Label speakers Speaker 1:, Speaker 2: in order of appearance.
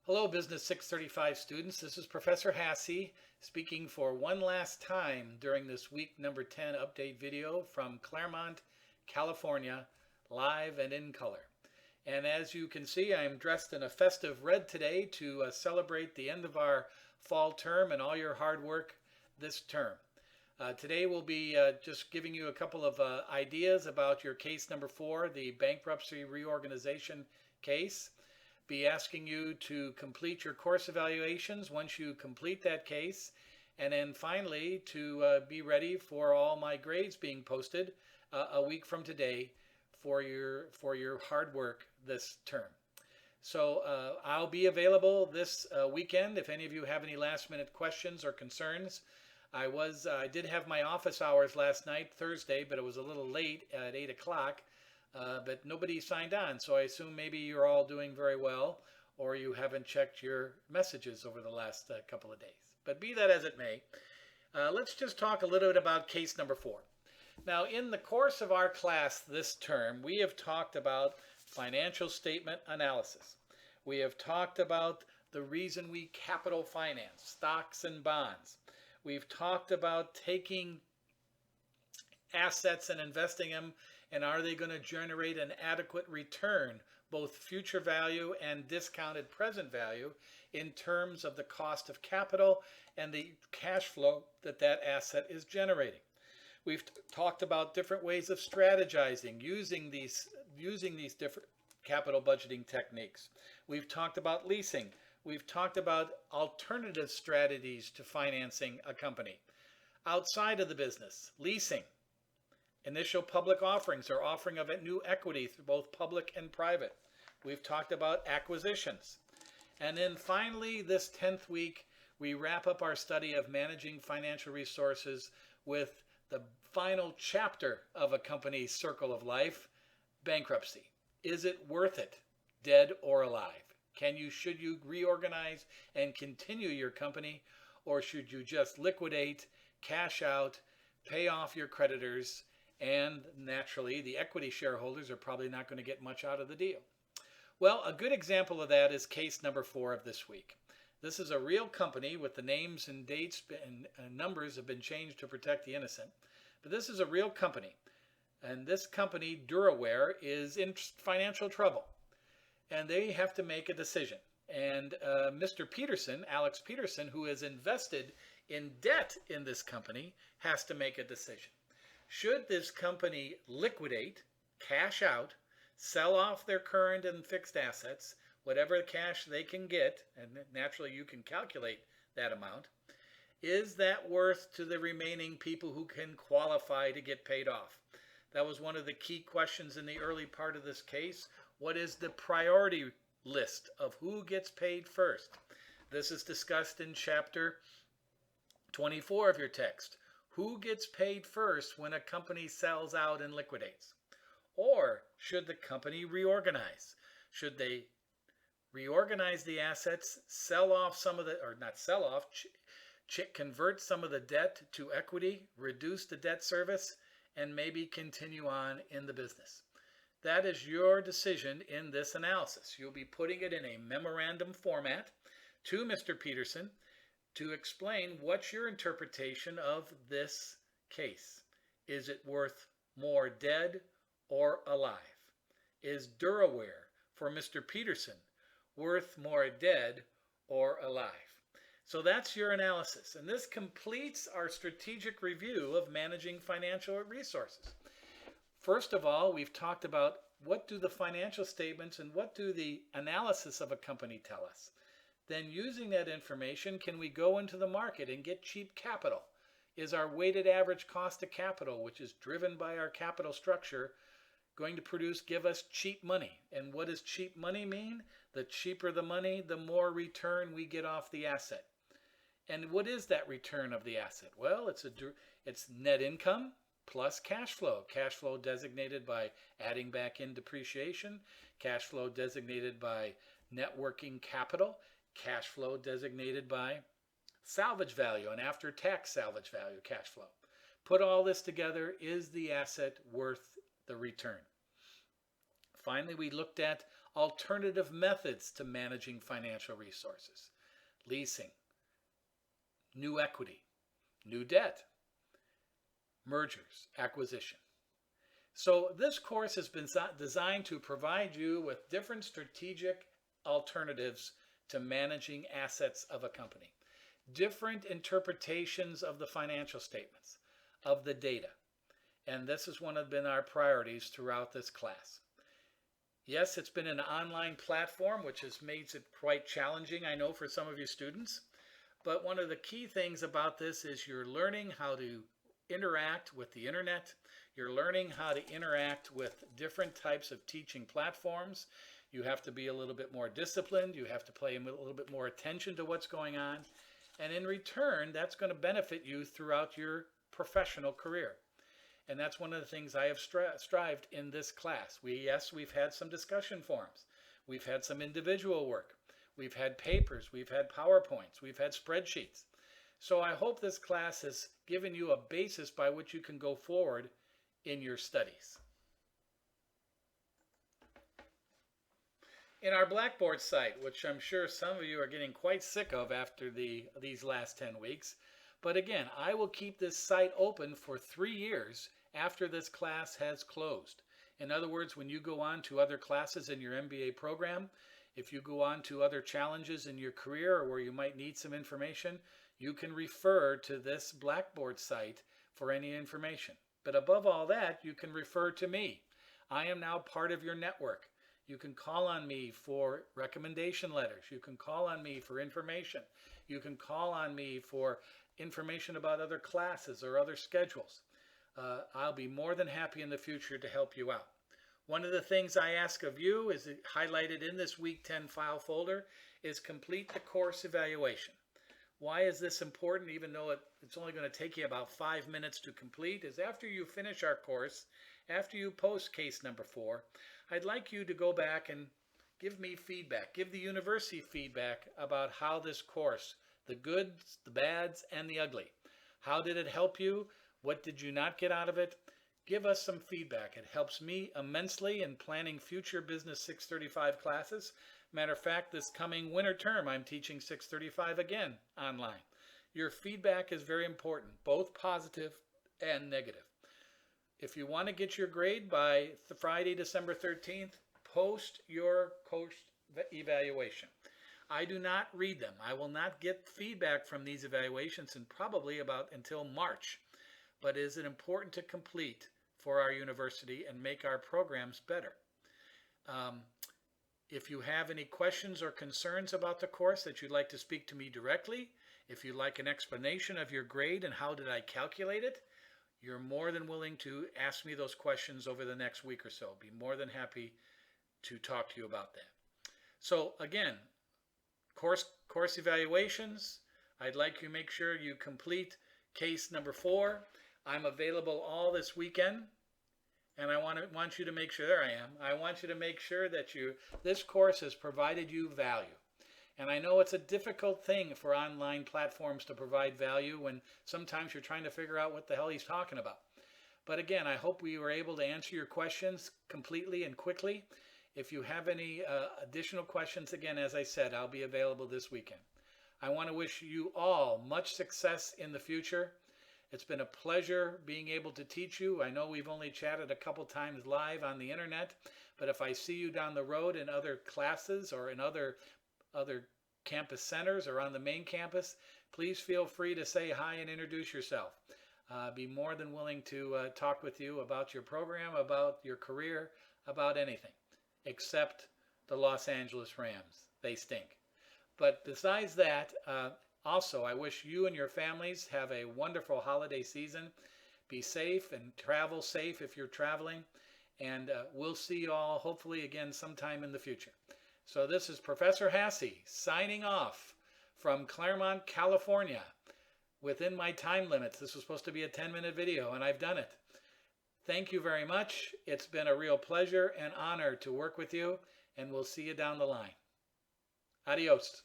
Speaker 1: Hello, Business 635 students. This is Professor Hassey speaking for one last time during this week number 10 update video from Claremont, California, live and in color. And as you can see, I am dressed in a festive red today to celebrate the end of our fall term and all your hard work this term. Today we'll be just giving you a couple of ideas about your case number 4, the bankruptcy reorganization case. Be asking you to complete your course evaluations once you complete that case, and then finally to be ready for all my grades being posted a week from today for your hard work this term. So I'll be available this weekend if any of you have any last minute questions or concerns. I did have my office hours last night, Thursday, but it was a little late at 8 o'clock. But nobody signed on, so I assume maybe you're all doing very well, or you haven't checked your messages over the last couple of days. But be that as it may, let's just talk a little bit about case number 4. Now, in the course of our class this term, we have talked about financial statement analysis. We have talked about the reason we capital finance, stocks and bonds. We've talked about taking assets and investing them, and are they going to generate an adequate return, both future value and discounted present value, in terms of the cost of capital and the cash flow that that asset is generating. We've talked about different ways of strategizing using these different capital budgeting techniques. We've talked about leasing. We've talked about alternative strategies to financing a company outside of the business, leasing. Initial public offerings or offering of new equity through both public and private. We've talked about acquisitions. And then finally, this 10th week, we wrap up our study of managing financial resources with the final chapter of a company's circle of life, bankruptcy. Is it worth it, dead or alive? Should you reorganize and continue your company, or should you just liquidate, cash out, pay off your creditors, and naturally, the equity shareholders are probably not going to get much out of the deal? Well, a good example of that is case number 4 of this week. This is a real company with the names and dates and numbers have been changed to protect the innocent. But this is a real company. And this company, Duraware, is in financial trouble. And they have to make a decision. And Mr. Peterson, Alex Peterson, who is invested in debt in this company, has to make a decision. Should this company liquidate, cash out, sell off their current and fixed assets, whatever cash they can get, and naturally you can calculate that amount, is that worth to the remaining people who can qualify to get paid off? That was one of the key questions in the early part of this case. What is the priority list of who gets paid first? This is discussed in chapter 24 of your text. Who gets paid first when a company sells out and liquidates? Or should the company reorganize? Should they reorganize the assets, sell off some of the, or not sell off, convert some of the debt to equity, reduce the debt service, and maybe continue on in the business? That is your decision in this analysis. You'll be putting it in a memorandum format to Mr. Peterson to explain what's your interpretation of this case. Is it worth more dead or alive? Is Duraware, for Mr. Peterson, worth more dead or alive? So that's your analysis. And this completes our strategic review of managing financial resources. First of all, we've talked about what do the financial statements and what do the analysis of a company tell us. Then using that information, can we go into the market and get cheap capital? Is our weighted average cost of capital, which is driven by our capital structure, going to give us cheap money? And what does cheap money mean? The cheaper the money, the more return we get off the asset. And what is that return of the asset? Well, it's net income plus cash flow. Cash flow designated by adding back in depreciation, cash flow designated by net working capital, cash flow designated by salvage value and after-tax salvage value cash flow. Put all this together, is the asset worth the return? Finally, we looked at alternative methods to managing financial resources, leasing, new equity, new debt, mergers, acquisition. So this course has been designed to provide you with different strategic alternatives to managing assets of a company, different interpretations of the financial statements, of the data. And this has been our priorities throughout this class. Yes, it's been an online platform, which has made it quite challenging, I know, for some of you students. But one of the key things about this is you're learning how to interact with the internet. You're learning how to interact with different types of teaching platforms. You have to be a little bit more disciplined. You have to pay a little bit more attention to what's going on. And in return, that's going to benefit you throughout your professional career. And that's one of the things I have strived in this class. We've had some discussion forums. We've had some individual work. We've had papers. We've had PowerPoints. We've had spreadsheets. So I hope this class has given you a basis by which you can go forward in your studies. In our Blackboard site, which I'm sure some of you are getting quite sick of after these last 10 weeks, but again, I will keep this site open for 3 years after this class has closed. In other words, when you go on to other classes in your MBA program, if you go on to other challenges in your career or where you might need some information, you can refer to this Blackboard site for any information. But above all that, you can refer to me. I am now part of your network. You can call on me for recommendation letters. You can call on me for information. You can call on me for information about other classes or other schedules. I'll be more than happy in the future to help you out. One of the things I ask of you is highlighted in this Week 10 file folder is complete the course evaluation. Why is this important, even though it's only going to take you about 5 minutes to complete, is after you finish our course, after you post case number 4, I'd like you to go back and give me feedback, give the university feedback about how this course, the goods, the bads, and the ugly. How did it help you? What did you not get out of it? Give us some feedback. It helps me immensely in planning future Business 635 classes. Matter of fact, this coming winter term, I'm teaching 635 again online. Your feedback is very important, both positive and negative. If you want to get your grade by Friday, December 13th, post your course evaluation. I do not read them. I will not get feedback from these evaluations and probably until March. But is it important to complete for our university and make our programs better? If you have any questions or concerns about the course that you'd like to speak to me directly, if you'd like an explanation of your grade and how did I calculate it, you're more than willing to ask me those questions over the next week or so. Be more than happy to talk to you about that. So again, course evaluations, I'd like you to make sure you complete case number 4. I'm available all this weekend. And I want you to make sure, there I am, I want you to make sure that this course has provided you value. And I know it's a difficult thing for online platforms to provide value when sometimes you're trying to figure out what the hell he's talking about. But again, I hope we were able to answer your questions completely and quickly. If you have any additional questions, again, as I said, I'll be available this weekend. I want to wish you all much success in the future. It's been a pleasure being able to teach you. I know we've only chatted a couple times live on the internet, but if I see you down the road in other classes or in other campus centers or on the main campus, please feel free to say hi and introduce yourself. Be more than willing to talk with you about your program, about your career, about anything, except the Los Angeles Rams. They stink. But besides that, also, I wish you and your families have a wonderful holiday season. Be safe and travel safe if you're traveling. And we'll see you all hopefully again sometime in the future. So this is Professor Hassey signing off from Claremont, California. Within my time limits. This was supposed to be a 10-minute video, and I've done it. Thank you very much. It's been a real pleasure and honor to work with you, and we'll see you down the line. Adios.